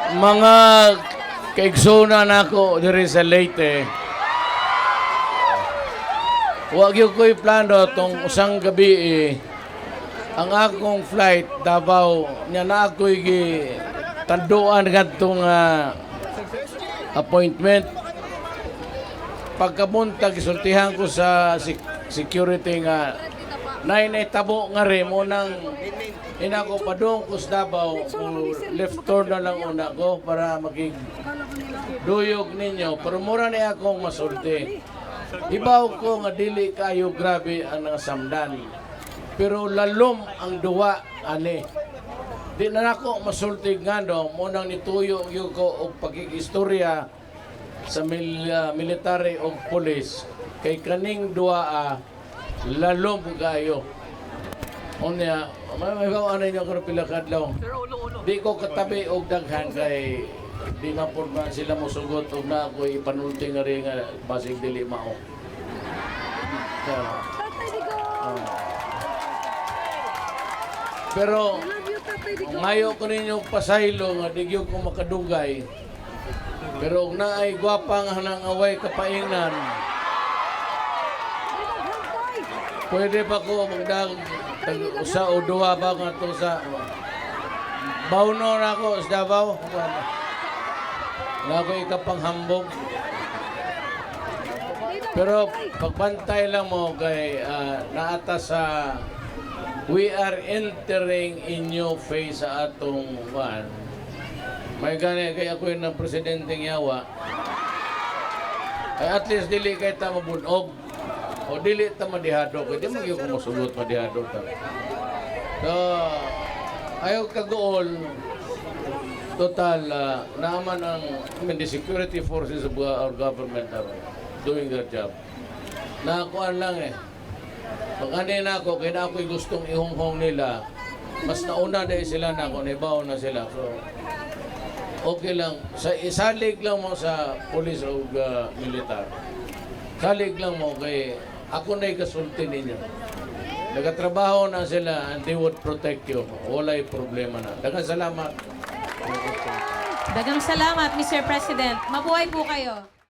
Mga kaigsuna na ako diri sa Leyte. Huwag yung ko'y plano tong usang gabi ang akong flight Davao niya na ako'y tanduan gatong appointment. Pagkapunta gisultihan ko sa security nga naitabo nga rin mo nang inako padung ko sa Davao, left turn na lang una ko para makiduyog ninyo. Pero mura na akong masulti. Ibaw ko nga dili kayo grabe ang nasamdan. Pero lalom ang duwa ani. Di na ako masulti nga do, munang nituyo yung ko og pagkikistorya sa military o police. Kay kaning duwa lalom kayo. Unya, may ano nyo kung pilakadlaw. Di ko katabi og daghan kay di na po ba sila musugot og na ako ipanulti nga rin nga basig dili mao. Pero ngayo ko ninyo pasaylo nga di gyud ko makadugay. Pero og naay gwapa nga nang away kapaingnan. Pwede pa ko magdag usa o duha ba nga to sa bawno na ako sa Davao. Wala ko ikapanghambog. Pero pagbantay lang mo kay naata sa we are entering in new phase sa atong one. May gani kay ako yung presidenteng yawa. Ay at least dili kay ta mabunog. O dili ta madihado kay di mo gyud ko mosulot madihado ta. So ayaw kagool total naman ang the security forces of our government are doing their job. Nakuan lang pag na ako kaya ako'y gustong ihonghong nila mas nauna dahil sila na ako nibaw na sila. So okay lang sa isalig lang mo sa police o militar. Salig lang mo kay ako na'y kasulti ninyo. Nagatrabaho na sila and they would protect you. Wala'y problema na. Daghang salamat. Daghang salamat, Mr. President. Mabuhay po kayo.